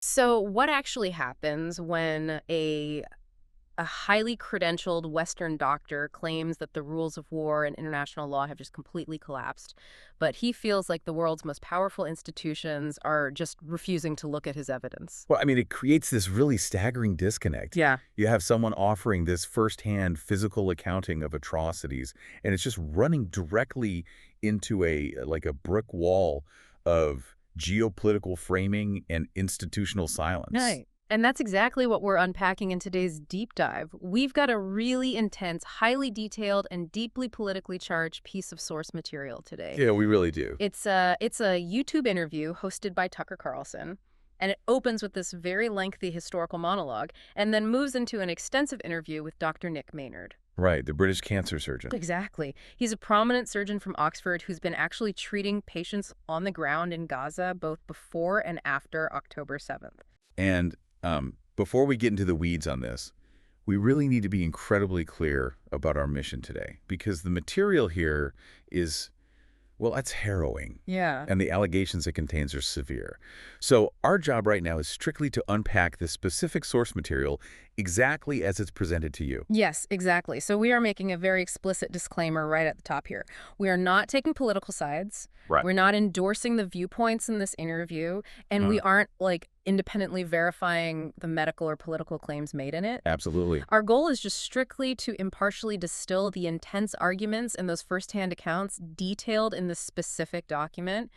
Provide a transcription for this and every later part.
So what actually happens when a highly credentialed Western doctor claims that the rules of war and international law have just completely collapsed, but he feels like the world's most powerful institutions are just refusing to look at his evidence? Well, I mean, it creates this really staggering disconnect. Yeah. You have someone offering this firsthand physical accounting of atrocities, and it's just running directly into a brick wall of geopolitical framing and institutional silence. Right. And that's exactly what we're unpacking in today's deep dive. We've got a really intense, highly detailed, and deeply politically charged piece of source material today. Yeah, we really do. It's a YouTube interview hosted by Tucker Carlson, and it opens with this very lengthy historical monologue and then moves into an extensive interview with Dr. Nick Maynard. Right, the British cancer surgeon. Exactly. He's a prominent surgeon from Oxford who's been actually treating patients on the ground in Gaza both before and after October 7th. And before we get into the weeds on this, we really need to be incredibly clear about our mission today, because the material here is, well, that's harrowing. Yeah. And the allegations it contains are severe. So our job right now is strictly to unpack this specific source material exactly as it's presented to you. Yes, exactly. So we are making a very explicit disclaimer right at the top here. We are not taking political sides. Right. We're not endorsing the viewpoints in this interview, and we aren't independently verifying the medical or political claims made in it. Absolutely. Our goal is just strictly to impartially distill the intense arguments in those firsthand accounts detailed in this specific document.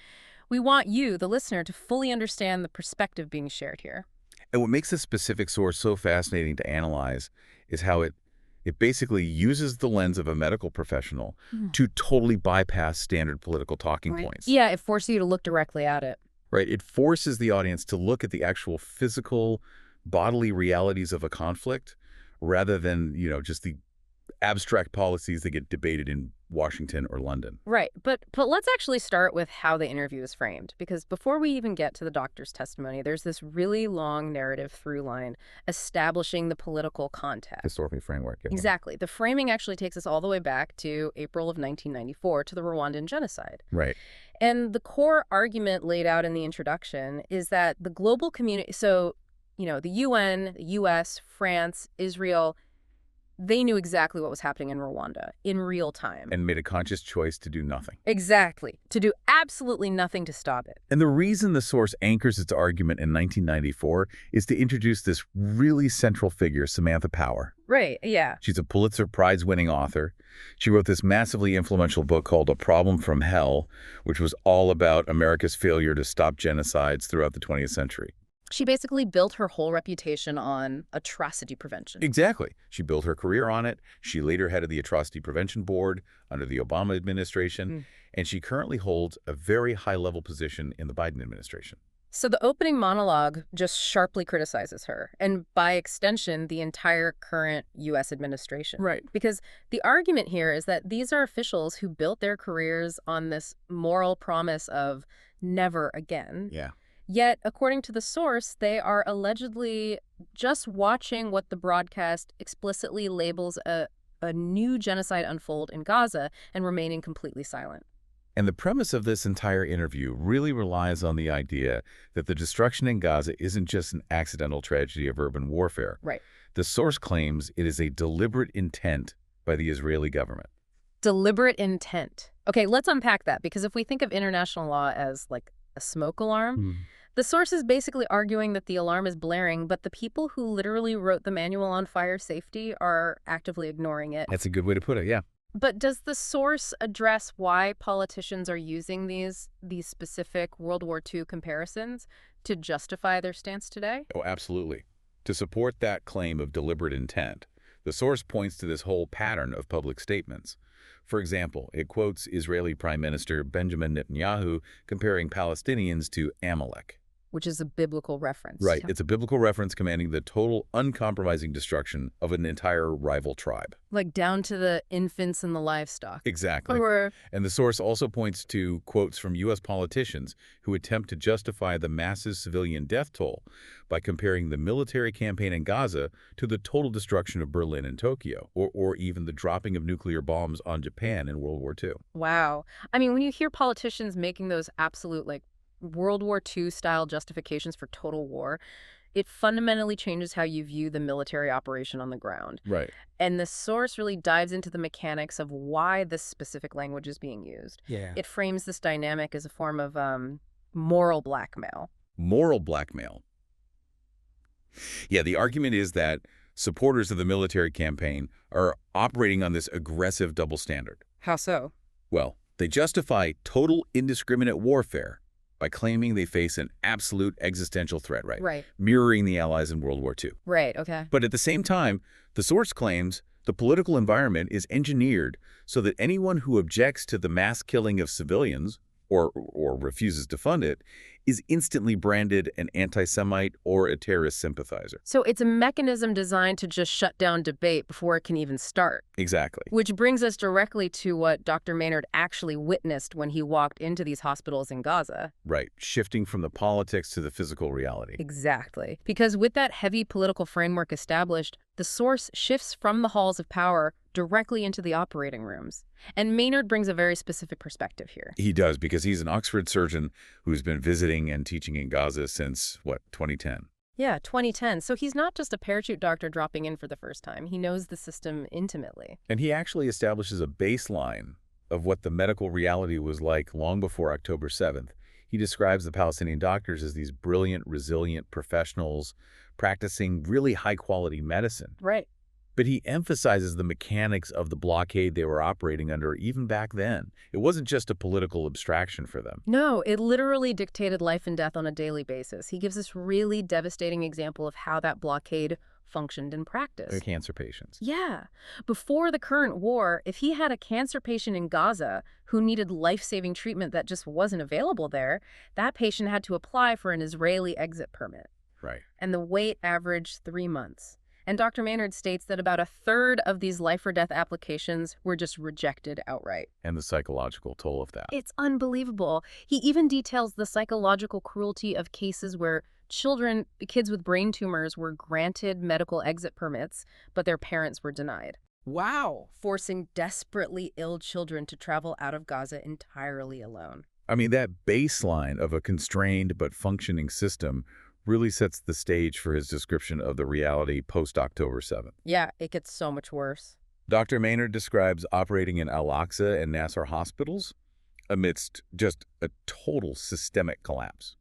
We want you, the listener, to fully understand the perspective being shared here. And what makes this specific source so fascinating to analyze is how it basically uses the lens of a medical professional to totally bypass standard political talking points. Yeah, it forces you to look directly at it. Right? It forces the audience to look at the actual physical, bodily realities of a conflict rather than, just the abstract policies that get debated in Washington or London. Right. But let's actually start with how the interview is framed, because before we even get to the doctor's testimony, there's this really long narrative through line establishing the political context. Historically framework. Yeah. Exactly. The framing actually takes us all the way back to April of 1994 to the Rwandan genocide. Right. And the core argument laid out in the introduction is that the global community, so, the UN, the US, France, Israel, they knew exactly what was happening in Rwanda in real time. And made a conscious choice to do nothing. Exactly. To do absolutely nothing to stop it. And the reason the source anchors its argument in 1994 is to introduce this really central figure, Samantha Power. Right, yeah. She's a Pulitzer Prize-winning author. She wrote this massively influential book called A Problem from Hell, which was all about America's failure to stop genocides throughout the 20th century. She basically built her whole reputation on atrocity prevention. Exactly. She built her career on it. She later headed the Atrocity Prevention Board under the Obama administration, and she currently holds a very high-level position in the Biden administration. So the opening monologue just sharply criticizes her, and by extension, the entire current U.S. administration. Right. Because the argument here is that these are officials who built their careers on this moral promise of never again. Yeah. Yet, according to the source, they are allegedly just watching what the broadcast explicitly labels a new genocide unfold in Gaza and remaining completely silent. And the premise of this entire interview really relies on the idea that the destruction in Gaza isn't just an accidental tragedy of urban warfare. Right. The source claims it is a deliberate intent by the Israeli government. Deliberate intent. Okay, let's unpack that, because if we think of international law as like a smoke alarm, the source is basically arguing that the alarm is blaring, but the people who literally wrote the manual on fire safety are actively ignoring it. That's a good way to put it, yeah. But does the source address why politicians are using these specific World War II comparisons to justify their stance today? Oh, absolutely. To support that claim of deliberate intent, the source points to this whole pattern of public statements. For example, it quotes Israeli Prime Minister Benjamin Netanyahu comparing Palestinians to Amalek. Which is a biblical reference. Right. It's a biblical reference commanding the total, uncompromising destruction of an entire rival tribe. Like down to the infants and the livestock. Exactly. And the source also points to quotes from U.S. politicians who attempt to justify the massive civilian death toll by comparing the military campaign in Gaza to the total destruction of Berlin and Tokyo, or even the dropping of nuclear bombs on Japan in World War II. Wow. I mean, when you hear politicians making those absolute, World War II-style justifications for total war, it fundamentally changes how you view the military operation on the ground. Right. And the source really dives into the mechanics of why this specific language is being used. Yeah. It frames this dynamic as a form of moral blackmail. Moral blackmail. Yeah, the argument is that supporters of the military campaign are operating on this aggressive double standard. How so? Well, they justify total indiscriminate warfare by claiming they face an absolute existential threat, right? Right. Mirroring the Allies in World War II. Right, okay. But at the same time, the source claims the political environment is engineered so that anyone who objects to the mass killing of civilians or refuses to fund it is instantly branded an anti-Semite or a terrorist sympathizer. So it's a mechanism designed to just shut down debate before it can even start. Exactly. Which brings us directly to what Dr. Maynard actually witnessed when he walked into these hospitals in Gaza. Right. Shifting from the politics to the physical reality. Exactly. Because with that heavy political framework established, the source shifts from the halls of power directly into the operating rooms. And Maynard brings a very specific perspective here. He does, because he's an Oxford surgeon who's been visiting and teaching in Gaza since, 2010? Yeah, 2010. So he's not just a parachute doctor dropping in for the first time. He knows the system intimately. And he actually establishes a baseline of what the medical reality was like long before October 7th. He describes the Palestinian doctors as these brilliant, resilient professionals practicing really high-quality medicine. Right. But he emphasizes the mechanics of the blockade they were operating under even back then. It wasn't just a political abstraction for them. No, it literally dictated life and death on a daily basis. He gives this really devastating example of how that blockade functioned in practice. They're cancer patients. Yeah. Before the current war, if he had a cancer patient in Gaza who needed life-saving treatment that just wasn't available there, that patient had to apply for an Israeli exit permit. Right. And the wait averaged 3 months. And Dr. Maynard states that about a third of these life-or-death applications were just rejected outright. And the psychological toll of that. It's unbelievable. He even details the psychological cruelty of cases where kids with brain tumors were granted medical exit permits, but their parents were denied. Wow. Forcing desperately ill children to travel out of Gaza entirely alone. I mean, that baseline of a constrained but functioning system really sets the stage for his description of the reality post-October 7th. Yeah, it gets so much worse. Dr. Maynard describes operating in Al-Aqsa and Nasser hospitals amidst just a total systemic collapse.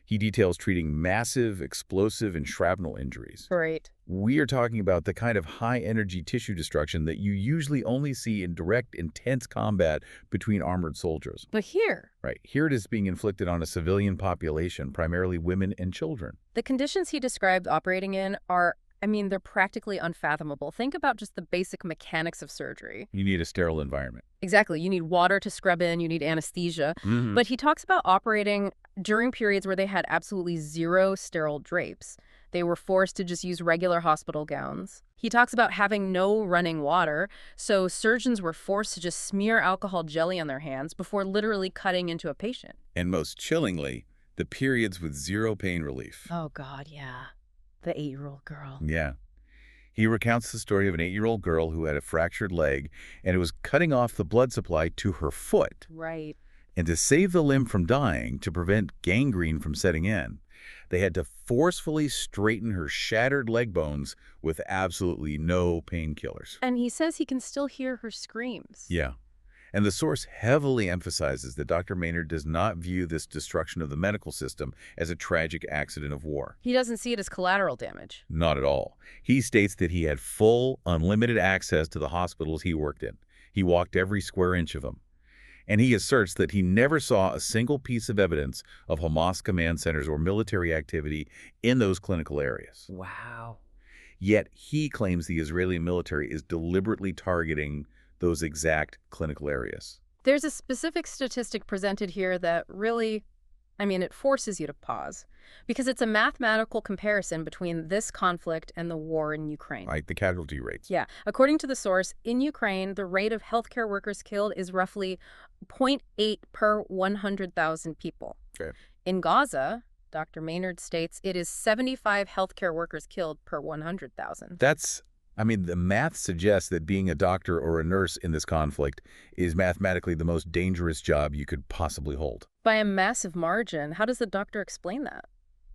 He details treating massive, explosive, and shrapnel injuries. Right. We are talking about the kind of high-energy tissue destruction that you usually only see in direct, intense combat between armored soldiers. But here, Right. Here it is being inflicted on a civilian population, primarily women and children. the conditions he described operating in are, they're practically unfathomable. Think about just the basic mechanics of surgery. You need a sterile environment. Exactly. You need water to scrub in, you need anesthesia. Mm-hmm. But he talks about operating during periods where they had absolutely zero sterile drapes. They were forced to just use regular hospital gowns. He talks about having no running water, so surgeons were forced to just smear alcohol jelly on their hands before literally cutting into a patient. And most chillingly, the periods with zero pain relief. Oh, God, yeah. The 8-year-old girl. Yeah. He recounts the story of an 8-year-old girl who had a fractured leg, and it was cutting off the blood supply to her foot. Right. And to save the limb from dying, to prevent gangrene from setting in, they had to forcefully straighten her shattered leg bones with absolutely no painkillers. And he says he can still hear her screams. Yeah. And the source heavily emphasizes that Dr. Maynard does not view this destruction of the medical system as a tragic accident of war. He doesn't see it as collateral damage. Not at all. He states that he had full, unlimited access to the hospitals he worked in. He walked every square inch of them. And he asserts that he never saw a single piece of evidence of Hamas command centers or military activity in those clinical areas. Wow. Yet he claims the Israeli military is deliberately targeting those exact clinical areas. There's a specific statistic presented here that really, it forces you to pause, because it's a mathematical comparison between this conflict and the war in Ukraine. Right, the casualty rates. Yeah. According to the source, in Ukraine, the rate of healthcare workers killed is roughly 0.8 per 100,000 people. Okay. In Gaza, Dr. Maynard states it is 75 healthcare workers killed per 100,000. That's I mean, the math suggests that being a doctor or a nurse in this conflict is mathematically the most dangerous job you could possibly hold. By a massive margin. How does the doctor explain that?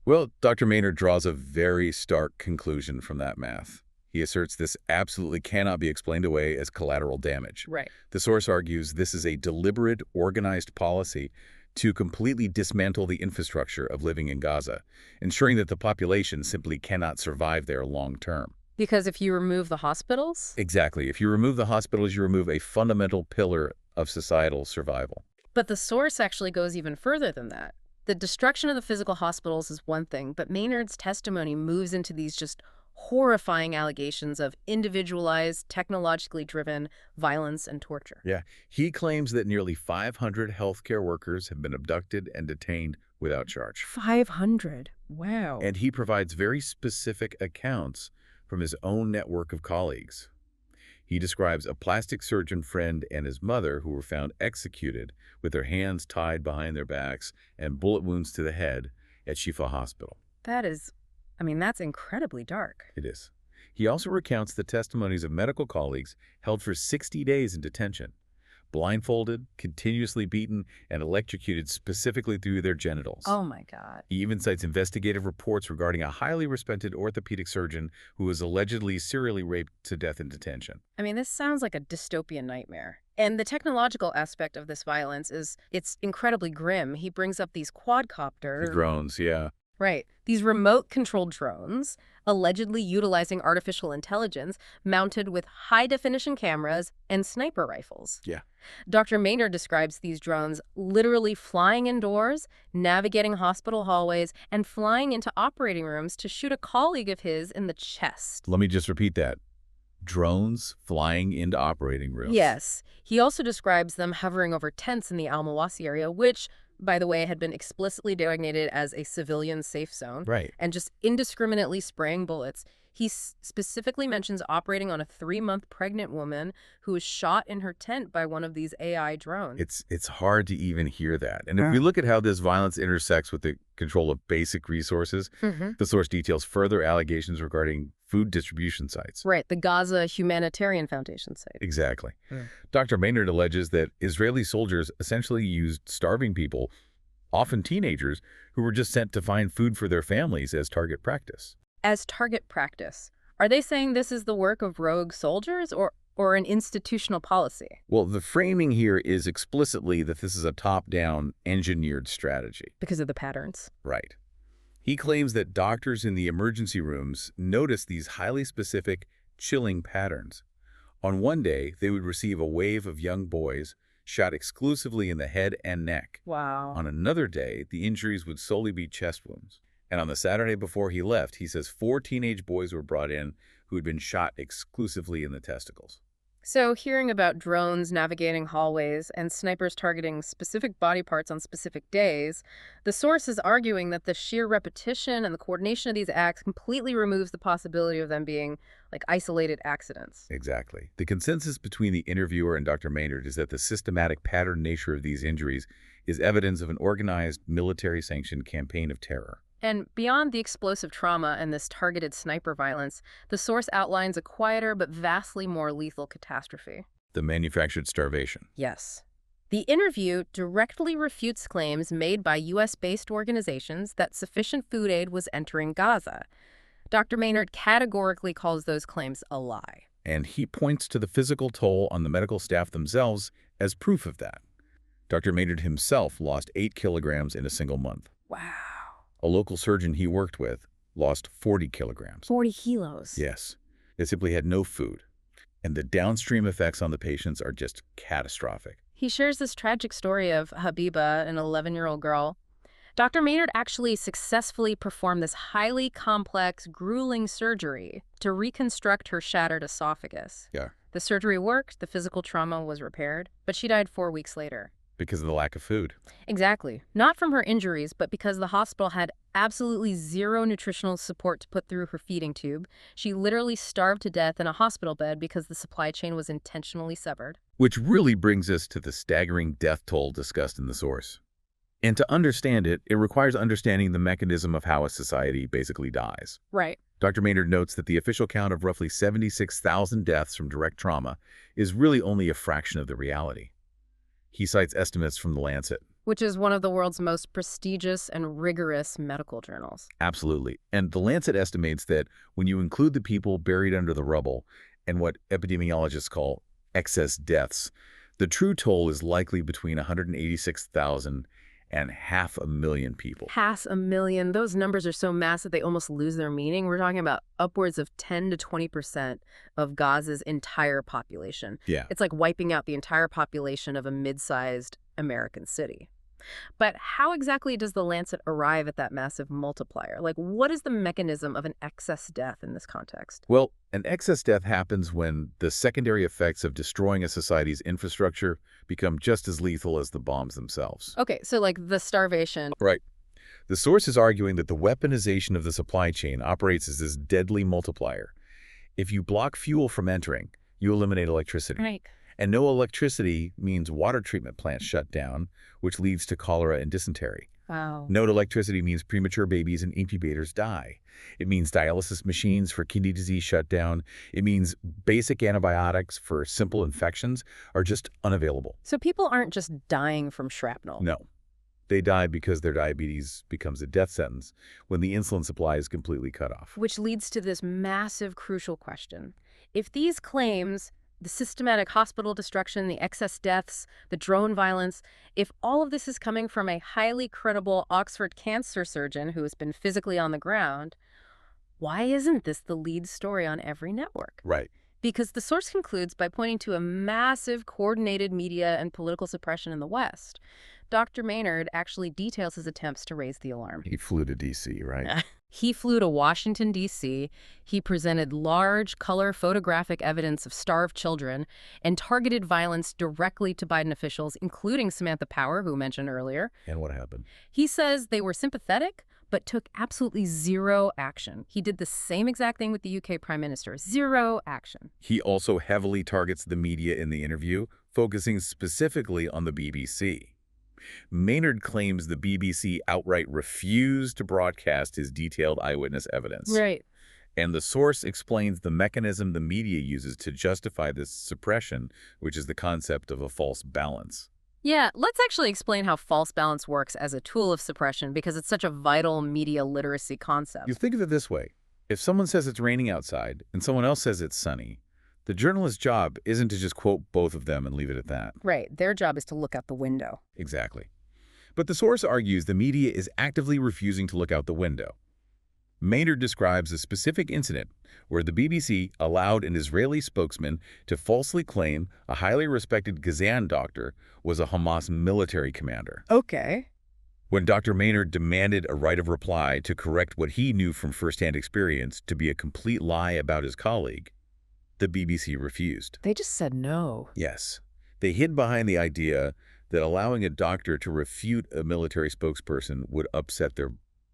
Well, Dr. Maynard draws a very stark conclusion from that math. He asserts this absolutely cannot be explained away as collateral damage. Right. The source argues this is a deliberate, organized policy to completely dismantle the infrastructure of living in Gaza, ensuring that the population simply cannot survive there long term. Because if you remove the hospitals? Exactly. If you remove the hospitals, you remove a fundamental pillar of societal survival. But the source actually goes even further than that. The destruction of the physical hospitals is one thing, but Maynard's testimony moves into these just horrifying allegations of individualized, technologically driven violence and torture. Yeah. He claims that nearly 500 healthcare workers have been abducted and detained without charge. 500. Wow. And he provides very specific accounts from his own network of colleagues. He describes a plastic surgeon friend and his mother who were found executed with their hands tied behind their backs and bullet wounds to the head at Shifa Hospital. That's incredibly dark. It is. He also recounts the testimonies of medical colleagues held for 60 days in detention, blindfolded, continuously beaten, and electrocuted specifically through their genitals. Oh my God. He even cites investigative reports regarding a highly respected orthopedic surgeon who was allegedly serially raped to death in detention. This sounds like a dystopian nightmare. And the technological aspect of this violence it's incredibly grim. He brings up these quadcopter... Drones, yeah. Right. These remote-controlled drones, allegedly utilizing artificial intelligence, mounted with high-definition cameras and sniper rifles. Yeah. Dr. Maynard describes these drones literally flying indoors, navigating hospital hallways, and flying into operating rooms to shoot a colleague of his in the chest. Let me just repeat that. Drones flying into operating rooms. Yes. He also describes them hovering over tents in the Al-Mawasi area, which, by the way, had been explicitly designated as a civilian safe zone. Right. And just indiscriminately spraying bullets. He specifically mentions operating on a 3-month pregnant woman who was shot in her tent by one of these AI drones. It's hard to even hear that. And if we look at how this violence intersects with the control of basic resources, the source details further allegations regarding food distribution sites. Right, the Gaza Humanitarian Foundation site. Exactly. Dr. Maynard alleges that Israeli soldiers essentially used starving people, often teenagers, who were just sent to find food for their families as target practice. As target practice. Are they saying this is the work of rogue soldiers or an institutional policy? Well, the framing here is explicitly that this is a top-down, engineered strategy. Because of the patterns. Right. He claims that doctors in the emergency rooms noticed these highly specific, chilling patterns. On one day, they would receive a wave of young boys shot exclusively in the head and neck. Wow. On another day, the injuries would solely be chest wounds. And on the Saturday before he left, he says 4 teenage boys were brought in who had been shot exclusively in the testicles. So hearing about drones navigating hallways and snipers targeting specific body parts on specific days, the source is arguing that the sheer repetition and the coordination of these acts completely removes the possibility of them being like isolated accidents. Exactly. The consensus between the interviewer and Dr. Maynard is that the systematic pattern nature of these injuries is evidence of an organized, military-sanctioned campaign of terror. And beyond the explosive trauma and this targeted sniper violence, the source outlines a quieter but vastly more lethal catastrophe. The manufactured starvation. Yes. The interview directly refutes claims made by U.S.-based organizations that sufficient food aid was entering Gaza. Dr. Maynard categorically calls those claims a lie. And he points to the physical toll on the medical staff themselves as proof of that. Dr. Maynard himself lost 8 kilograms in a single month. Wow. A local surgeon he worked with lost 40 kilograms. 40 kilos. Yes. They simply had no food. And the downstream effects on the patients are just catastrophic. He shares this tragic story of Habiba, an 11-year-old girl. Dr. Maynard actually successfully performed this highly complex, grueling surgery to reconstruct her shattered esophagus. Yeah. The surgery worked, the physical trauma was repaired, but she died 4 weeks later. Because of the lack of food. Exactly. Not from her injuries, but because the hospital had absolutely zero nutritional support to put through her feeding tube. She literally starved to death in a hospital bed because the supply chain was intentionally severed. Which really brings us to the staggering death toll discussed in the source. And to understand it, it requires understanding the mechanism of how a society basically dies. Right. Dr. Maynard notes that the official count of roughly 76,000 deaths from direct trauma is really only a fraction of the reality. He cites estimates from The Lancet. Which is one of the world's most prestigious and rigorous medical journals. Absolutely. And The Lancet estimates that when you include the people buried under the rubble and what epidemiologists call excess deaths, the true toll is likely between 186,000 and 500,000 people. 500,000. Those numbers are so massive they almost lose their meaning. We're talking about upwards of 10 to 20% of Gaza's entire population. Yeah. It's like wiping out the entire population of a mid-sized American city. But how exactly does the Lancet arrive at that massive multiplier? Like, what is the mechanism of an excess death in this context? Well, an excess death happens when the secondary effects of destroying a society's infrastructure become just as lethal as the bombs themselves. Okay, so like the starvation. Right. The source is arguing that the weaponization of the supply chain operates as this deadly multiplier. If you block fuel from entering, you eliminate electricity. Right. And no electricity means water treatment plants shut down, which leads to cholera and dysentery. Wow. No electricity means premature babies and incubators die. It means dialysis machines for kidney disease shut down. It means basic antibiotics for simple infections are just unavailable. So people aren't just dying from shrapnel. No. They die because their diabetes becomes a death sentence when the insulin supply is completely cut off. Which leads to this massive, crucial question. If these claims, the systematic hospital destruction, the excess deaths, the drone violence, if all of this is coming from a highly credible Oxford cancer surgeon who has been physically on the ground, why isn't this the lead story on every network? Right. Because the source concludes by pointing to a massive coordinated media and political suppression in the West. Dr. Maynard actually details his attempts to raise the alarm. He flew to D.C., right? He flew to Washington, D.C. He presented large, color photographic evidence of starved children and targeted violence directly to Biden officials, including Samantha Power, who we mentioned earlier. And what happened? He says they were sympathetic, but took absolutely zero action. He did the same exact thing with the UK Prime Minister. Zero action. He also heavily targets the media in the interview, focusing specifically on the BBC. Maynard claims the BBC outright refused to broadcast his detailed eyewitness evidence. Right. And the source explains the mechanism the media uses to justify this suppression, which is the concept of a false balance. Yeah, let's actually explain how false balance works as a tool of suppression because it's such a vital media literacy concept. You think of it this way. If someone says it's raining outside and someone else says it's sunny, the journalist's job isn't to just quote both of them and leave it at that. Right. Their job is to look out the window. Exactly. But the source argues the media is actively refusing to look out the window. Maynard describes a specific incident where the BBC allowed an Israeli spokesman to falsely claim a highly respected Gazan doctor was a Hamas military commander. Okay. When Dr. Maynard demanded a right of reply to correct what he knew from firsthand experience to be a complete lie about his colleague, the BBC refused. They just said no. Yes. They hid behind the idea that allowing a doctor to refute a military spokesperson would upset their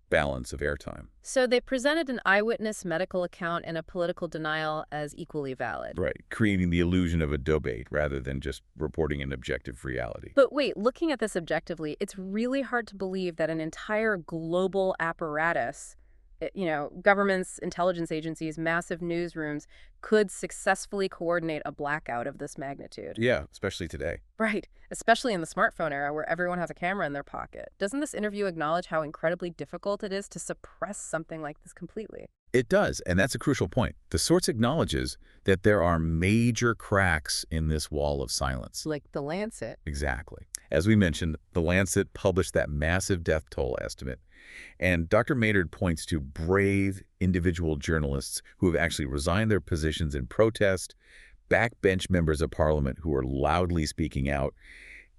balance of airtime. So they presented an eyewitness medical account and a political denial as equally valid. Right, creating the illusion of a debate rather than just reporting an objective reality. But wait, looking at this objectively, it's really hard to believe that an entire global apparatus, governments, intelligence agencies, massive newsrooms, could successfully coordinate a blackout of this magnitude. Yeah, especially today. Right, especially in the smartphone era where everyone has a camera in their pocket. Doesn't this interview acknowledge how incredibly difficult it is to suppress something like this completely? It does, and that's a crucial point. The source acknowledges that there are major cracks in this wall of silence. Like The Lancet. Exactly. As we mentioned, The Lancet published that massive death toll estimate. And Dr. Maynard points to brave individual journalists who have actually resigned their positions in protest, backbench members of parliament who are loudly speaking out,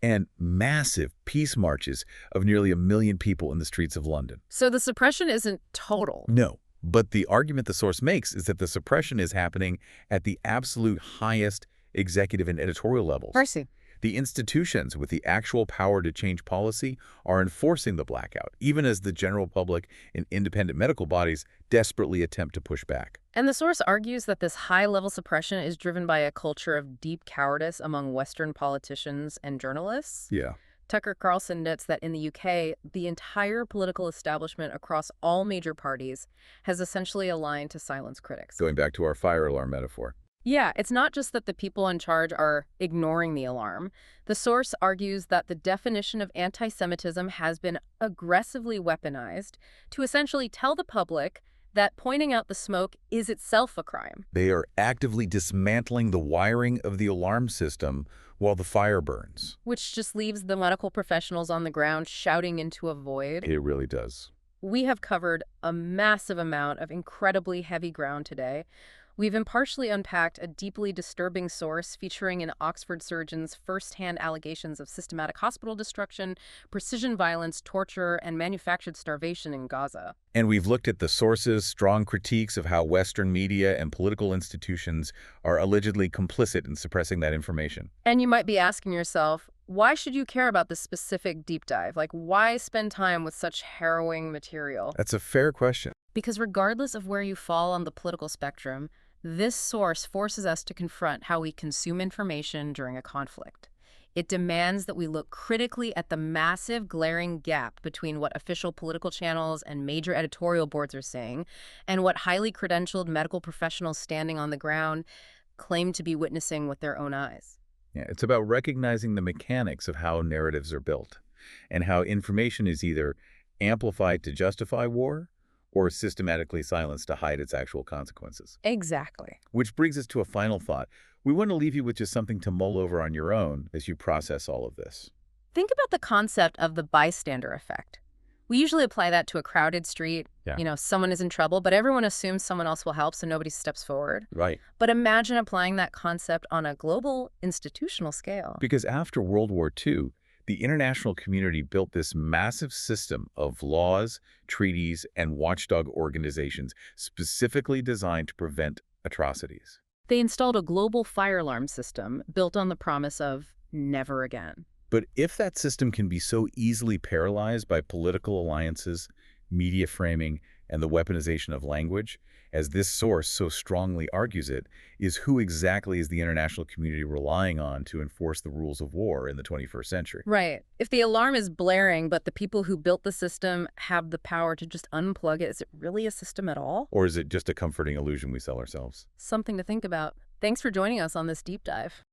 and massive peace marches of nearly 1 million people in the streets of London. So the suppression isn't total. No, but the argument the source makes is that the suppression is happening at the absolute highest executive and editorial levels. Mercy. The institutions with the actual power to change policy are enforcing the blackout, even as the general public and independent medical bodies desperately attempt to push back. And the source argues that this high-level suppression is driven by a culture of deep cowardice among Western politicians and journalists. Yeah. Tucker Carlson notes that in the UK, the entire political establishment across all major parties has essentially aligned to silence critics. Going back to our fire alarm metaphor. Yeah, it's not just that the people in charge are ignoring the alarm. The source argues that the definition of anti-Semitism has been aggressively weaponized to essentially tell the public that pointing out the smoke is itself a crime. They are actively dismantling the wiring of the alarm system while the fire burns. Which just leaves the medical professionals on the ground shouting into a void. It really does. We have covered a massive amount of incredibly heavy ground today. We've impartially unpacked a deeply disturbing source featuring an Oxford surgeon's first-hand allegations of systematic hospital destruction, precision violence, torture, and manufactured starvation in Gaza. And we've looked at the sources, strong critiques of how Western media and political institutions are allegedly complicit in suppressing that information. And you might be asking yourself, why should you care about this specific deep dive? Like, why spend time with such harrowing material? That's a fair question. Because regardless of where you fall on the political spectrum, this source forces us to confront how we consume information during a conflict. It demands that we look critically at the massive, glaring gap between what official political channels and major editorial boards are saying and what highly credentialed medical professionals standing on the ground claim to be witnessing with their own eyes. Yeah, it's about recognizing the mechanics of how narratives are built and how information is either amplified to justify war or systematically silenced to hide its actual consequences. Exactly. Which brings us to a final thought. We want to leave you with just something to mull over on your own as you process all of this. Think about the concept of the bystander effect. We usually apply that to a crowded street. Yeah. Someone is in trouble, but everyone assumes someone else will help, so nobody steps forward. Right. But imagine applying that concept on a global, institutional scale. Because after World War II, the international community built this massive system of laws, treaties, and watchdog organizations specifically designed to prevent atrocities. They installed a global fire alarm system built on the promise of never again. But if that system can be so easily paralyzed by political alliances, media framing, and the weaponization of language, as this source so strongly argues it, is who exactly is the international community relying on to enforce the rules of war in the 21st century? Right. If the alarm is blaring, but the people who built the system have the power to just unplug it, is it really a system at all? Or is it just a comforting illusion we sell ourselves? Something to think about. Thanks for joining us on this deep dive.